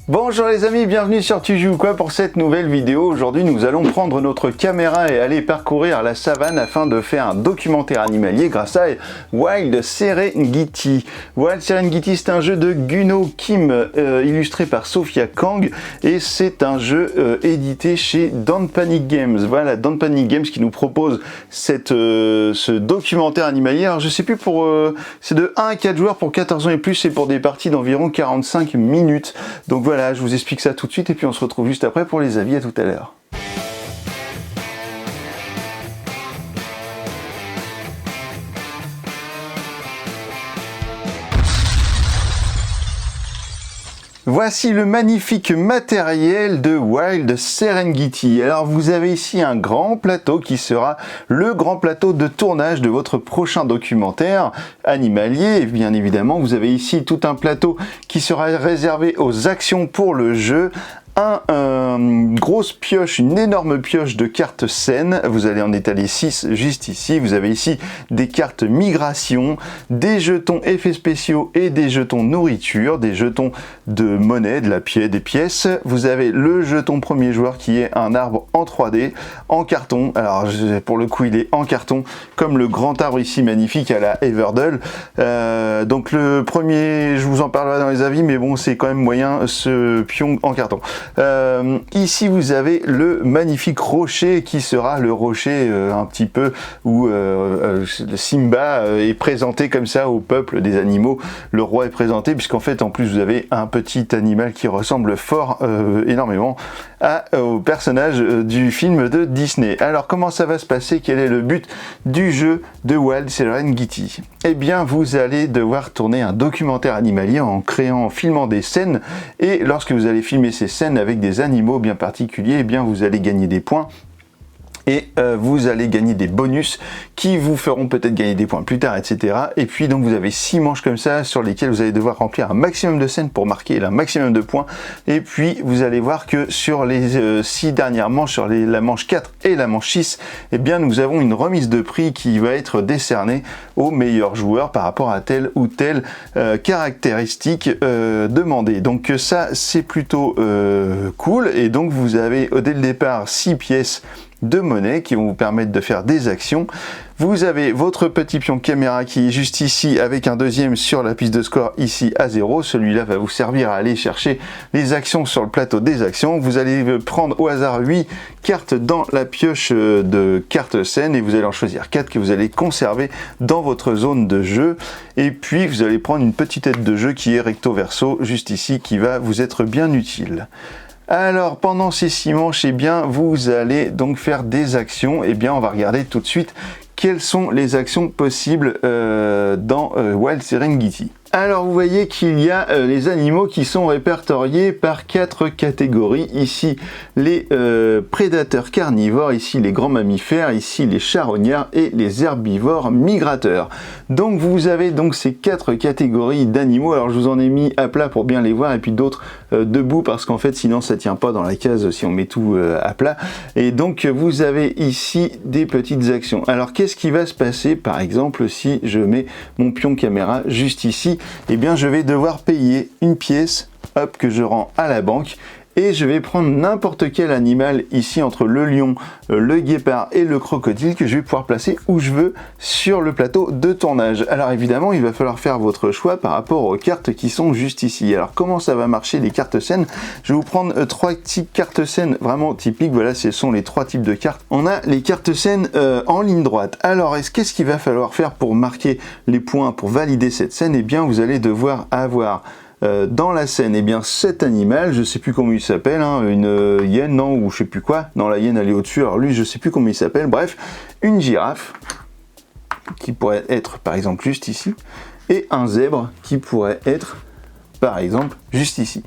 Bonjour les amis, bienvenue sur Tu joues quoi pour cette nouvelle vidéo. Aujourd'hui nous allons prendre notre caméra et aller parcourir la savane afin de faire un documentaire animalier grâce à Wild Serengeti. Wild Serengeti, c'est un jeu de Gunno Kim illustré par Sophia Kang et c'est un jeu édité chez Don't Panic Games. Voilà, Don't Panic Games qui nous propose ce documentaire animalier. Alors je sais plus c'est de 1 à 4 joueurs pour 14 ans et plus et pour des parties d'environ 45 minutes. Donc voilà, je vous explique ça tout de suite et puis on se retrouve juste après pour les avis. À tout à l'heure. Voici le magnifique matériel de Wild Serengeti. Alors vous avez ici un grand plateau qui sera le grand plateau de tournage de votre prochain documentaire animalier. Et bien évidemment, vous avez ici tout un plateau qui sera réservé aux actions pour le jeu. Une grosse pioche, une énorme pioche de cartes scènes, vous allez en étaler 6 juste ici. Vous avez ici des cartes migration, des jetons effets spéciaux et des jetons nourriture, des jetons de monnaie, des pièces. Vous avez le jeton premier joueur qui est un arbre en 3D, en carton. Alors pour le coup il est en carton, comme le grand arbre ici magnifique à la Everdell. Donc le premier, je vous en parlerai dans les avis, mais bon c'est quand même moyen ce pion en carton. Ici vous avez le magnifique rocher qui sera le rocher un petit peu où Simba est présenté comme ça au peuple des animaux. Le roi est présenté puisqu'en fait en plus vous avez un petit animal qui ressemble fort énormément au personnage du film de Disney. Alors comment ça va se passer? Quel est le but du jeu de Wild Serengeti? Eh bien vous allez devoir tourner un documentaire animalier en filmant des scènes, et lorsque vous allez filmer ces scènes avec des animaux bien particuliers, eh bien vous allez gagner des points. Et vous allez gagner des bonus qui vous feront peut-être gagner des points plus tard, etc. Et puis donc vous avez 6 manches comme ça sur lesquelles vous allez devoir remplir un maximum de scènes pour marquer un maximum de points. Et puis vous allez voir que sur les 6 dernières manches, sur la manche 4 et la manche 6, eh bien nous avons une remise de prix qui va être décernée aux meilleurs joueurs par rapport à telle ou telle caractéristique demandée. Donc ça c'est plutôt cool. Et donc vous avez dès le départ 6 pièces de monnaie qui vont vous permettre de faire des actions. Vous avez votre petit pion caméra qui est juste ici avec un deuxième sur la piste de score ici à 0. Celui-là va vous servir à aller chercher les actions sur le plateau des actions. Vous allez prendre au hasard 8 cartes dans la pioche de cartes scènes et vous allez en choisir 4 que vous allez conserver dans votre zone de jeu. Et puis vous allez prendre une petite aide de jeu qui est recto verso juste ici qui va vous être bien utile. Alors pendant ces 6 manches, eh bien vous allez donc faire des actions. Eh bien on va regarder tout de suite quelles sont les actions possibles dans Wild Serengeti. Alors vous voyez qu'il y a les animaux qui sont répertoriés par 4 catégories. Ici les prédateurs carnivores, ici les grands mammifères, ici les charognards et les herbivores migrateurs. Donc vous avez donc ces 4 catégories d'animaux. Alors je vous en ai mis à plat pour bien les voir et puis d'autres debout parce qu'en fait sinon ça tient pas dans la case si on met tout à plat. Et donc vous avez ici des petites actions. Alors qu'est-ce qui va se passer par exemple si je mets mon pion caméra juste ici? Eh bien je vais devoir payer une pièce, hop, que je rends à la banque, et je vais prendre n'importe quel animal ici entre le lion, le guépard et le crocodile que je vais pouvoir placer où je veux sur le plateau de tournage. Alors évidemment il va falloir faire votre choix par rapport aux cartes qui sont juste ici. Alors comment ça va marcher les cartes scènes? Je vais vous prendre 3 types cartes scènes vraiment typiques. Voilà, ce sont les 3 types de cartes. On a les cartes scènes en ligne droite. Alors qu'est-ce qu'il va falloir faire pour marquer les points, pour valider cette scène? Eh bien vous allez devoir avoir dans la scène, eh bien cet animal, je sais plus comment il s'appelle, hein, une hyène, non, ou je sais plus quoi, non, la hyène elle est au-dessus, alors lui je sais plus comment il s'appelle, bref, une girafe, qui pourrait être par exemple juste ici, et un zèbre qui pourrait être par exemple juste ici.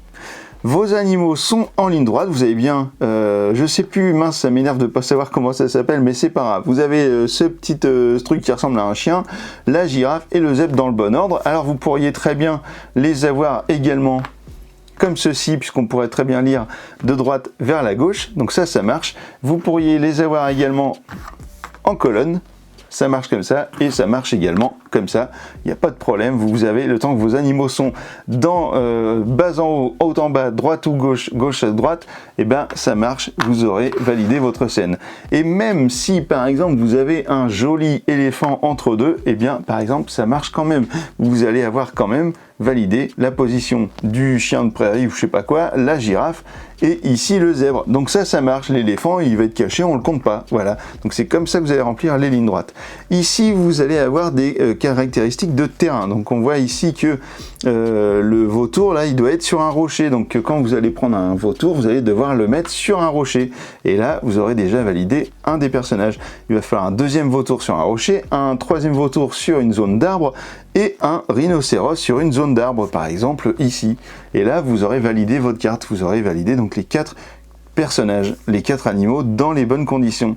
Vos animaux sont en ligne droite, vous avez bien, je sais plus, mince, ça m'énerve de pas savoir comment ça s'appelle, mais c'est pas grave. Vous avez ce petit truc qui ressemble à un chien, la girafe et le zèbre dans le bon ordre. Alors vous pourriez très bien les avoir également comme ceci, puisqu'on pourrait très bien lire de droite vers la gauche, donc ça marche. Vous pourriez les avoir également en colonne, ça marche comme ça et ça marche également comme ça. Il n'y a pas de problème, vous avez le temps que vos animaux sont dans bas en haut en bas, droite ou gauche, gauche à droite, et bien ça marche, vous aurez validé votre scène. Et même si par exemple vous avez un joli éléphant entre deux, et bien par exemple ça marche quand même. Vous allez avoir quand même validé la position du chien de prairie ou je sais pas quoi, la girafe et ici le zèbre. Donc ça marche, l'éléphant il va être caché, on le compte pas. Voilà, donc c'est comme ça que vous allez remplir les lignes droites. Ici vous allez avoir des caractéristiques de terrain. Donc on voit ici que le vautour là il doit être sur un rocher. Donc quand vous allez prendre un vautour, vous allez devoir le mettre sur un rocher. Et là vous aurez déjà validé un des personnages. Il va falloir un deuxième vautour sur un rocher, un troisième vautour sur une zone d'arbre et un rhinocéros sur une zone d'arbre, par exemple ici. Et là, vous aurez validé votre carte, vous aurez validé donc les 4 personnages, les 4 animaux dans les bonnes conditions.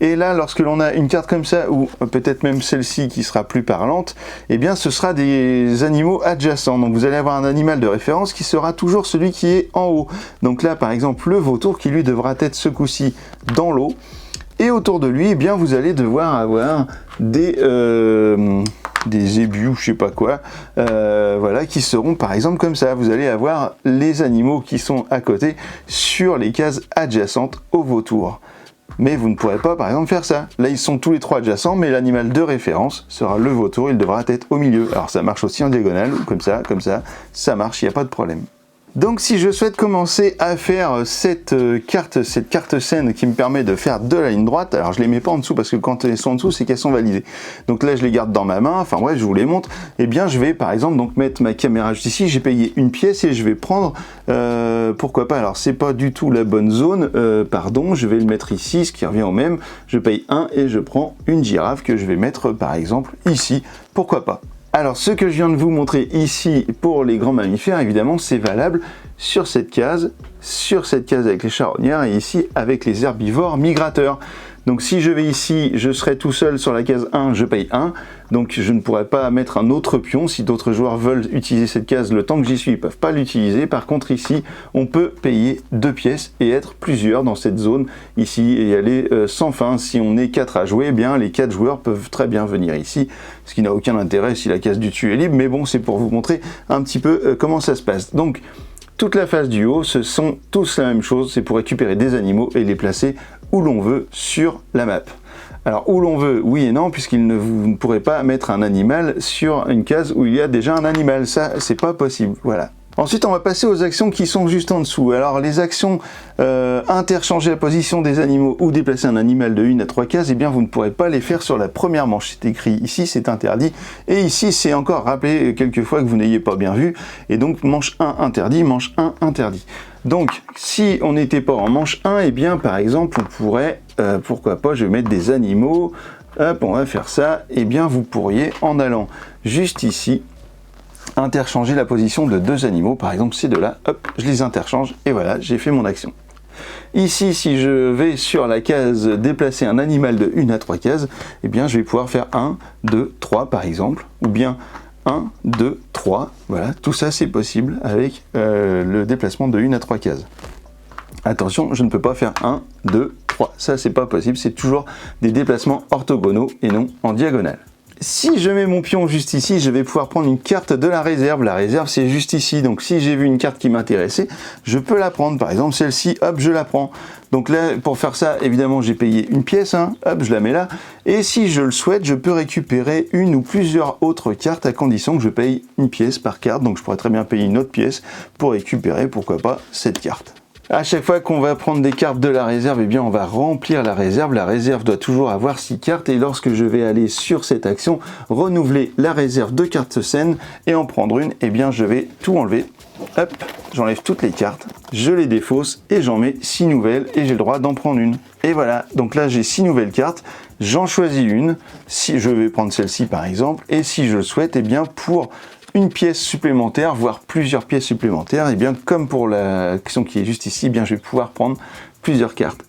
Et là, lorsque l'on a une carte comme ça, ou peut-être même celle-ci qui sera plus parlante, eh bien ce sera des animaux adjacents. Donc vous allez avoir un animal de référence qui sera toujours celui qui est en haut. Donc là, par exemple, le vautour qui lui devra être ce coup-ci dans l'eau. Et autour de lui, eh bien vous allez devoir avoir des ébus ou je sais pas quoi, voilà, qui seront par exemple comme ça. Vous allez avoir les animaux qui sont à côté sur les cases adjacentes au vautour. Mais vous ne pourrez pas par exemple faire ça. Là ils sont tous les 3 adjacents, mais l'animal de référence sera le vautour, il devra être au milieu. Alors ça marche aussi en diagonale, ou comme ça marche, il n'y a pas de problème. Donc si je souhaite commencer à faire cette carte scène qui me permet de faire de la ligne droite, alors je les mets pas en dessous parce que quand elles sont en dessous c'est qu'elles sont validées. Donc là je les garde dans ma main, enfin ouais je vous les montre, et bien je vais par exemple donc mettre ma caméra juste ici, j'ai payé une pièce et je vais prendre, pourquoi pas, alors c'est pas du tout la bonne zone, pardon, je vais le mettre ici, ce qui revient au même, je paye 1 et je prends une girafe que je vais mettre par exemple ici, pourquoi pas. Alors, ce que je viens de vous montrer ici pour les grands mammifères, évidemment, c'est valable sur cette case avec les charognards et ici avec les herbivores migrateurs. Donc, si je vais ici, je serai tout seul sur la case 1, je paye 1. Donc, je ne pourrai pas mettre un autre pion. Si d'autres joueurs veulent utiliser cette case, le temps que j'y suis, ils ne peuvent pas l'utiliser. Par contre, ici, on peut payer 2 pièces et être plusieurs dans cette zone ici et aller sans fin. Si on est 4 à jouer, eh bien, les 4 joueurs peuvent très bien venir ici, ce qui n'a aucun intérêt si la case du dessus est libre. Mais bon, c'est pour vous montrer un petit peu comment ça se passe. Donc, toute la face du haut, ce sont tous la même chose. C'est pour récupérer des animaux et les placer où l'on veut sur la map. Alors où l'on veut, oui et non, vous ne pourrez pas mettre un animal sur une case où il y a déjà un animal, ça c'est pas possible, voilà. Ensuite, on va passer aux actions qui sont juste en dessous. Alors, les actions interchanger la position des animaux ou déplacer un animal de 1 à 3 cases, eh bien, vous ne pourrez pas les faire sur la première manche. C'est écrit ici, c'est interdit. Et ici, c'est encore rappelé quelquefois que vous n'ayez pas bien vu. Et donc, manche 1 interdit, manche 1 interdit. Donc, si on n'était pas en manche 1, eh bien, par exemple, on pourrait, pourquoi pas, je vais mettre des animaux. Hop, on va faire ça. Eh bien, vous pourriez, en allant juste ici, interchanger la position de 2 animaux, par exemple ces deux-là, hop, je les interchange et voilà, j'ai fait mon action. Ici, si je vais sur la case déplacer un animal de 1 à 3 cases, eh bien je vais pouvoir faire 1, 2, 3 par exemple, ou bien 1, 2, 3, voilà, tout ça c'est possible avec le déplacement de 1 à 3 cases. Attention, je ne peux pas faire 1, 2, 3, ça c'est pas possible, c'est toujours des déplacements orthogonaux et non en diagonale. Si je mets mon pion juste ici, je vais pouvoir prendre une carte de la réserve. La réserve, c'est juste ici. Donc, si j'ai vu une carte qui m'intéressait, je peux la prendre. Par exemple, celle-ci, hop, je la prends. Donc là, pour faire ça, évidemment, j'ai payé une pièce. Hop, je la mets là. Et si je le souhaite, je peux récupérer une ou plusieurs autres cartes à condition que je paye une pièce par carte. Donc, je pourrais très bien payer une autre pièce pour récupérer, pourquoi pas, cette carte. À chaque fois qu'on va prendre des cartes de la réserve, eh bien on va remplir la réserve. La réserve doit toujours avoir 6 cartes et lorsque je vais aller sur cette action, renouveler la réserve de cartes scène et en prendre une, eh bien je vais tout enlever. Hop, j'enlève toutes les cartes, je les défausse et j'en mets 6 nouvelles et j'ai le droit d'en prendre une. Et voilà, donc là j'ai 6 nouvelles cartes, j'en choisis une, si je vais prendre celle-ci par exemple, et si je le souhaite, eh bien pour une pièce supplémentaire, voire plusieurs pièces supplémentaires, et bien comme pour l'action qui est juste ici, eh bien je vais pouvoir prendre plusieurs cartes.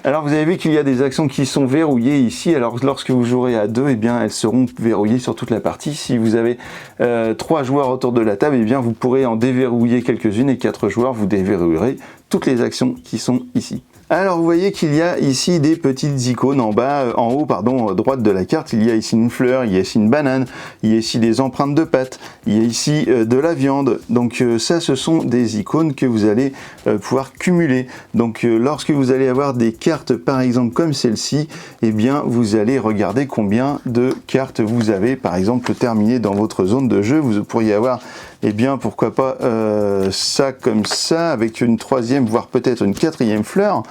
Alors vous avez vu qu'il y a des actions qui sont verrouillées ici, alors lorsque vous jouerez à 2, eh bien elles seront verrouillées sur toute la partie. Si vous avez 3 joueurs autour de la table, eh bien vous pourrez en déverrouiller quelques-unes et 4 joueurs, vous déverrouillerez toutes les actions qui sont ici. Alors vous voyez qu'il y a ici des petites icônes en bas, en haut pardon, à droite de la carte, il y a ici une fleur, il y a ici une banane, il y a ici des empreintes de pâtes, il y a ici de la viande. Donc ça ce sont des icônes que vous allez pouvoir cumuler. Donc lorsque vous allez avoir des cartes par exemple comme celle-ci, eh bien vous allez regarder combien de cartes vous avez par exemple terminées dans votre zone de jeu. Vous pourriez avoir, eh bien pourquoi pas ça comme ça avec une troisième voire peut-être une quatrième fleur.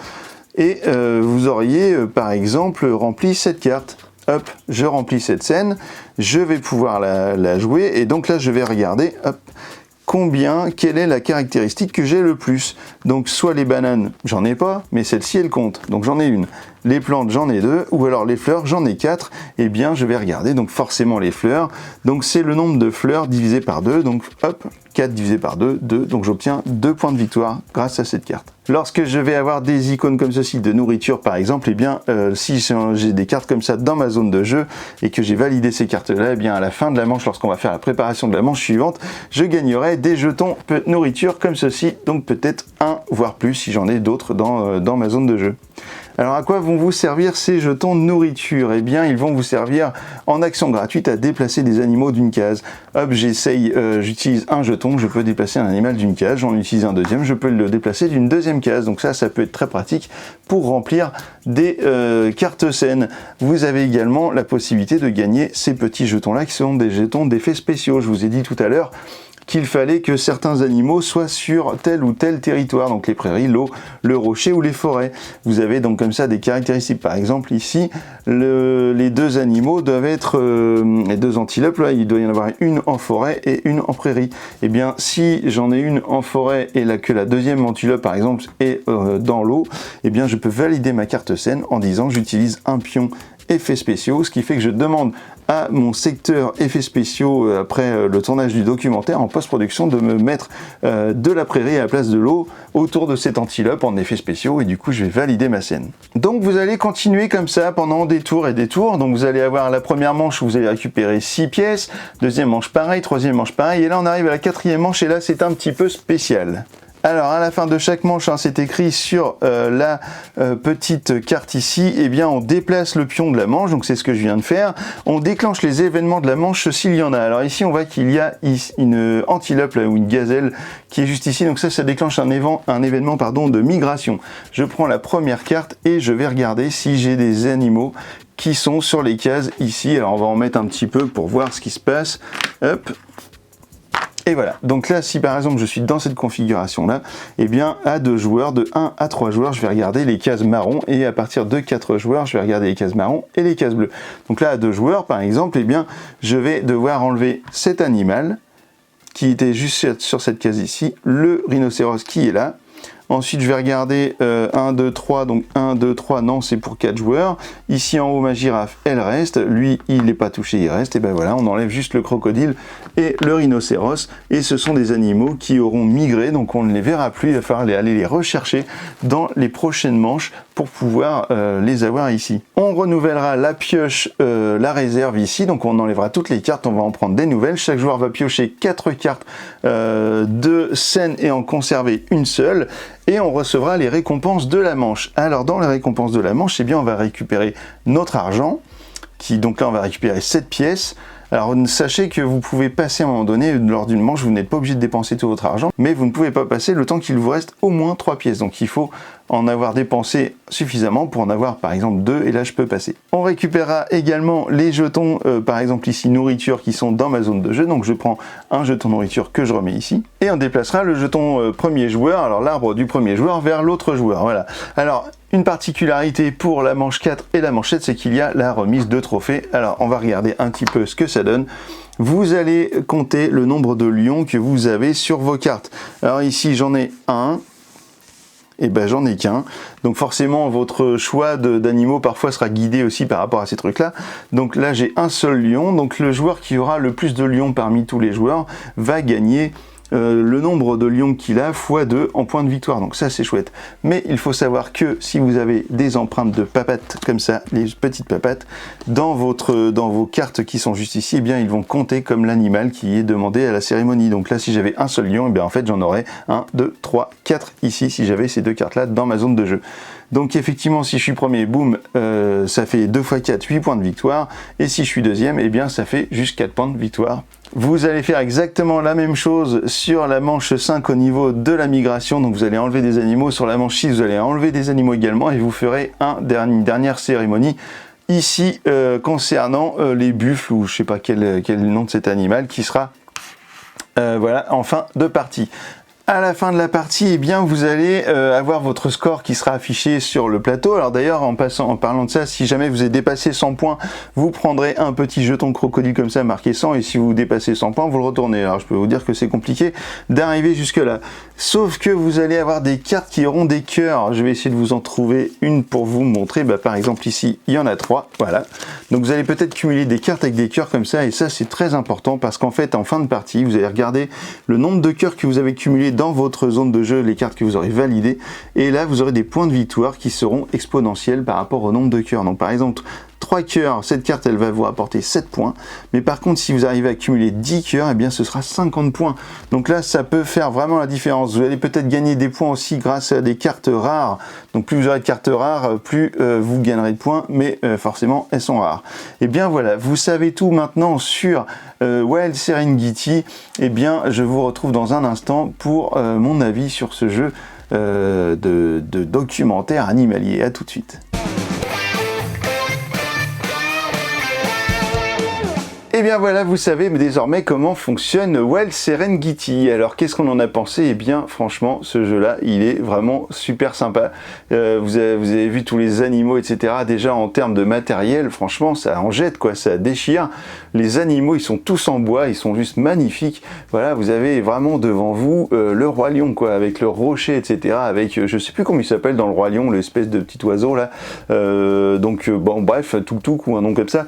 Et vous auriez par exemple rempli cette carte. Hop, je remplis cette scène, je vais pouvoir la jouer et donc là je vais regarder hop, quelle est la caractéristique que j'ai le plus. Donc soit les bananes, j'en ai pas, mais celle-ci elle compte, donc j'en ai une. Les plantes, j'en ai 2, ou alors les fleurs, j'en ai 4. Eh bien, je vais regarder, donc forcément les fleurs. Donc c'est le nombre de fleurs divisé par 2, donc hop, 4 divisé par 2, 2. Donc j'obtiens 2 points de victoire grâce à cette carte. Lorsque je vais avoir des icônes comme ceci de nourriture par exemple, eh bien si j'ai des cartes comme ça dans ma zone de jeu et que j'ai validé ces cartes-là, eh bien à la fin de la manche, lorsqu'on va faire la préparation de la manche suivante, je gagnerai des jetons nourriture comme ceci, donc peut-être un voire plus si j'en ai d'autres dans ma zone de jeu. Alors à quoi vont vous servir ces jetons nourriture? Eh bien ils vont vous servir en action gratuite à déplacer des animaux d'une case. Hop, j'utilise un jeton, je peux déplacer un animal d'une case, j'en utilise un deuxième, je peux le déplacer d'une deuxième case. Donc ça peut être très pratique pour remplir des cartes scènes. Vous avez également la possibilité de gagner ces petits jetons là qui sont des jetons d'effets spéciaux. Je vous ai dit tout à l'heure qu'il fallait que certains animaux soient sur tel ou tel territoire, donc les prairies, l'eau, le rocher ou les forêts. Vous avez donc comme ça des caractéristiques. Par exemple ici, les deux animaux doivent être, les deux antilopes, là, il doit y en avoir une en forêt et une en prairie. Eh bien si j'en ai une en forêt et que la deuxième antilope par exemple est dans l'eau, eh bien je peux valider ma carte scène en disant j'utilise un pion effets spéciaux, ce qui fait que je demande à mon secteur effets spéciaux après le tournage du documentaire en post-production de me mettre de la prairie à la place de l'eau autour de cette antilope en effets spéciaux et du coup je vais valider ma scène. Donc vous allez continuer comme ça pendant des tours et des tours. Donc vous allez avoir la première manche où vous allez récupérer 6 pièces, deuxième manche pareil, troisième manche pareil et là on arrive à la quatrième manche et là c'est un petit peu spécial. Alors à la fin de chaque manche, hein, c'est écrit sur la petite carte ici, eh bien on déplace le pion de la manche, donc c'est ce que je viens de faire. On déclenche les événements de la manche s'il y en a. Alors ici on voit qu'il y a une antilope là, ou une gazelle qui est juste ici, donc ça déclenche un événement pardon, de migration. Je prends la première carte et je vais regarder si j'ai des animaux qui sont sur les cases ici. Alors on va en mettre un petit peu pour voir ce qui se passe. Hop. Et voilà, donc là si par exemple je suis dans cette configuration là, eh bien à 2 joueurs, de 1 à 3 joueurs, je vais regarder les cases marron et à partir de 4 joueurs, je vais regarder les cases marron et les cases bleues. Donc là à 2 joueurs par exemple, eh bien je vais devoir enlever cet animal qui était juste sur cette case ici, le rhinocéros qui est là. Ensuite, je vais regarder 1, 2, 3, donc 1, 2, 3, non, c'est pour 4 joueurs. Ici en haut, ma girafe, elle reste. Lui, il n'est pas touché, il reste. Et ben voilà, on enlève juste le crocodile et le rhinocéros. Et ce sont des animaux qui auront migré, donc on ne les verra plus. Il va falloir aller les rechercher dans les prochaines manches pour pouvoir les avoir ici. On renouvellera la pioche, la réserve ici. Donc on enlèvera toutes les cartes, on va en prendre des nouvelles. Chaque joueur va piocher 4 cartes de scène et en conserver une seule. Et on recevra les récompenses de la manche. Alors dans les récompenses de la manche, eh bien on va récupérer notre argent, donc là on va récupérer 7 pièces. Alors sachez que vous pouvez passer à un moment donné, lors d'une manche, vous n'êtes pas obligé de dépenser tout votre argent, mais vous ne pouvez pas passer le temps qu'il vous reste au moins 3 pièces. Donc il faut en avoir dépensé suffisamment pour en avoir par exemple 2, et là je peux passer. On récupérera également les jetons, par exemple ici nourriture, qui sont dans ma zone de jeu. Donc je prends un jeton nourriture que je remets ici, et on déplacera le jeton premier joueur, alors l'arbre du premier joueur, vers l'autre joueur. Voilà. Alors une particularité pour la manche 4 et la manche 7, c'est qu'il y a la remise de trophées. Alors on va regarder un petit peu ce que ça donne. Vous allez compter le nombre de lions que vous avez sur vos cartes. Alors ici j'en ai un, et ben j'en ai qu'un. Donc forcément votre choix d'animaux parfois sera guidé aussi par rapport à ces trucs là. Donc là j'ai un seul lion, donc le joueur qui aura le plus de lions parmi tous les joueurs va gagner le nombre de lions qu'il a fois 2 en points de victoire, donc ça c'est chouette. Mais il faut savoir que si vous avez des empreintes de papates comme ça, les petites papates, dans vos cartes qui sont juste ici, eh bien ils vont compter comme l'animal qui est demandé à la cérémonie. Donc là si j'avais un seul lion, eh bien en fait j'en aurais 1, 2, 3, 4 ici si j'avais ces deux cartes là dans ma zone de jeu. Donc effectivement si je suis premier, boum, ça fait 2 x 4, 8 points de victoire, et si je suis deuxième, eh bien ça fait juste 4 points de victoire. Vous allez faire exactement la même chose sur la manche 5 au niveau de la migration, donc vous allez enlever des animaux, sur la manche 6 vous allez enlever des animaux également, et vous ferez une dernière cérémonie ici concernant les buffles, ou je sais pas quel nom de cet animal, qui sera voilà, en fin de partie. À la fin de la partie, eh bien, vous allez avoir votre score qui sera affiché sur le plateau. Alors d'ailleurs, en parlant de ça, si jamais vous avez dépassé 100 points, vous prendrez un petit jeton crocodile comme ça, marqué 100, et si vous dépassez 100 points, vous le retournez. Alors je peux vous dire que c'est compliqué d'arriver jusque là. Sauf que vous allez avoir des cartes qui auront des cœurs. Je vais essayer de vous en trouver une pour vous montrer. Bah, par exemple ici, il y en a 3, voilà. Donc vous allez peut-être cumuler des cartes avec des cœurs comme ça, et ça c'est très important parce qu'en fait, en fin de partie, vous allez regarder le nombre de cœurs que vous avez cumulé dans votre zone de jeu, les cartes que vous aurez validées, et là vous aurez des points de victoire qui seront exponentiels par rapport au nombre de cœurs. Donc par exemple 3 cœurs, cette carte elle va vous apporter 7 points, mais par contre si vous arrivez à accumuler 10 cœurs, eh bien ce sera 50 points. Donc là ça peut faire vraiment la différence. Vous allez peut-être gagner des points aussi grâce à des cartes rares. Donc plus vous aurez de cartes rares, plus vous gagnerez de points, mais forcément elles sont rares. Et bien voilà, vous savez tout maintenant sur Wild Serengeti. Et bien je vous retrouve dans un instant pour mon avis sur ce jeu de documentaire animalier. À tout de suite. Et bien voilà, vous savez désormais comment fonctionne Wild Serengeti. Alors qu'est-ce qu'on en a pensé? Eh bien franchement, ce jeu-là, il est vraiment super sympa. Vous avez vu tous les animaux, etc. Déjà en termes de matériel, franchement, ça en jette, quoi, ça déchire. Les animaux, ils sont tous en bois, ils sont juste magnifiques. Voilà, vous avez vraiment devant vous le roi lion, quoi, avec le rocher, etc. Avec, je sais plus comment il s'appelle dans le roi lion, l'espèce de petit oiseau là. Bon, bref, Tuk-Tuk ou un nom comme ça.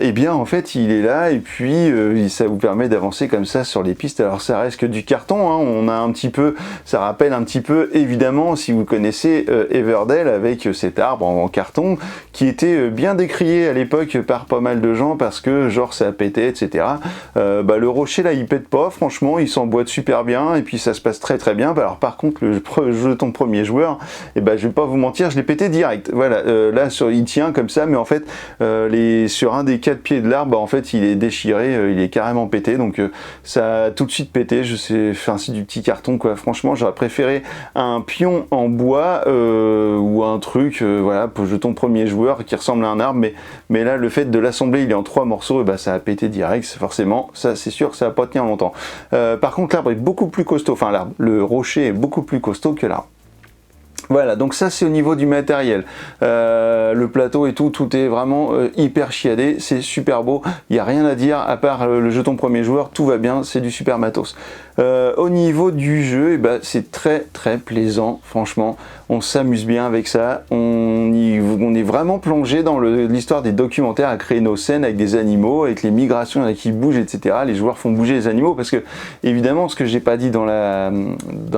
Eh bien en fait, il est là. Et puis ça vous permet d'avancer comme ça sur les pistes. Alors ça reste que du carton, hein. On a un petit peu, ça rappelle un petit peu évidemment si vous connaissez Everdell avec cet arbre en carton qui était bien décrié à l'époque par pas mal de gens parce que genre ça pétait, etc. Le rocher là il pète pas, franchement il s'emboîte super bien et puis ça se passe très très bien. Alors par contre le jeton premier joueur, et je vais pas vous mentir, je l'ai pété direct. Voilà, là il tient comme ça, mais en fait sur un des 4 pieds de l'arbre, en fait il est déchiré, il est carrément pété, donc ça a tout de suite pété. C'est du petit carton, quoi. Franchement j'aurais préféré un pion en bois ou un truc voilà, pour jeton premier joueur qui ressemble à un arbre, mais là le fait de l'assembler, il est en 3 morceaux, et ça a pété direct, forcément, ça c'est sûr que ça va pas tenir longtemps. Par contre l'arbre est beaucoup plus costaud, enfin le rocher est beaucoup plus costaud que l'arbre. Voilà, donc ça c'est au niveau du matériel. Le plateau et tout est vraiment hyper chiadé, c'est super beau, il n'y a rien à dire à part le jeton premier joueur, tout va bien, c'est du super matos. Au niveau du jeu, c'est très très plaisant, franchement, on s'amuse bien avec ça, on est vraiment plongé dans l'histoire des documentaires, à créer nos scènes avec des animaux, avec les migrations qui bougent, etc. Les joueurs font bouger les animaux parce que, évidemment, ce que j'ai pas dit dans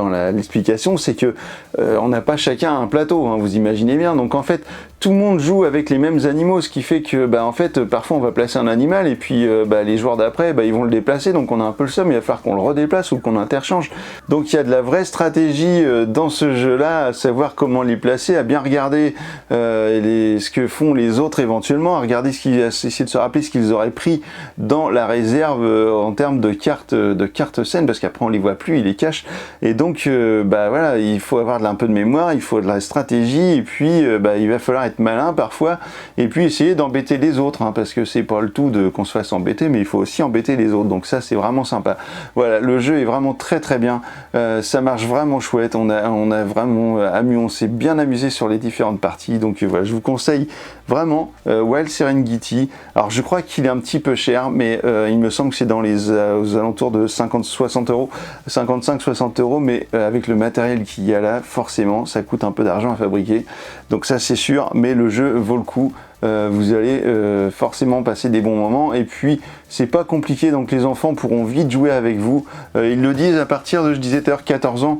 l'explication, c'est que on n'a pas chacun un plateau, hein, vous imaginez bien, donc en fait, tout le monde joue avec les mêmes animaux, ce qui fait que, en fait, parfois on va placer un animal et puis les joueurs d'après, ils vont le déplacer, donc on a un peu le seum, il va falloir qu'on le redéplace ou qu'on interchange. Donc il y a de la vraie stratégie dans ce jeu-là, à savoir comment les placer, à bien regarder ce que font les autres éventuellement, à regarder essayer de se rappeler ce qu'ils auraient pris dans la réserve en termes de cartes scènes, parce qu'après on les voit plus, ils les cachent. Et donc voilà, il faut avoir un peu de mémoire, il faut de la stratégie, et puis il va falloir être malin parfois, et puis essayer d'embêter les autres, hein, parce que c'est pas le tout qu'on se fasse embêter, mais il faut aussi embêter les autres. Donc ça c'est vraiment sympa. Voilà, le jeu est vraiment très très bien, ça marche vraiment chouette, on a vraiment on s'est bien amusé sur les différentes parties, donc voilà, je vous conseille vraiment Wild Serengeti. Alors je crois qu'il est un petit peu cher, mais il me semble que c'est dans aux alentours de 50-60 euros, 55-60 euros, mais avec le matériel qu'il y a là, forcément ça coûte un peu d'argent à fabriquer, donc ça c'est sûr, mais le jeu vaut le coup. Vous allez forcément passer des bons moments, et puis c'est pas compliqué, donc les enfants pourront vite jouer avec vous. Ils le disent à partir de, je disais tout à l'heure, 14 ans.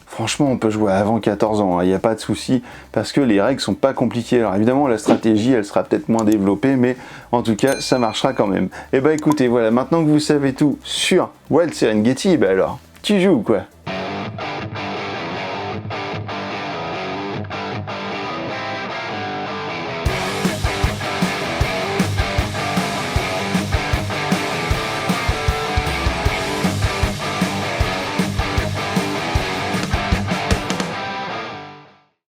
Franchement, on peut jouer avant 14 ans, il n'y a pas de souci, parce que les règles sont pas compliquées. Alors évidemment, la stratégie, elle sera peut-être moins développée, mais en tout cas, ça marchera quand même. Et bah écoutez, voilà, maintenant que vous savez tout sur Wild Serengeti, bah alors, tu joues quoi?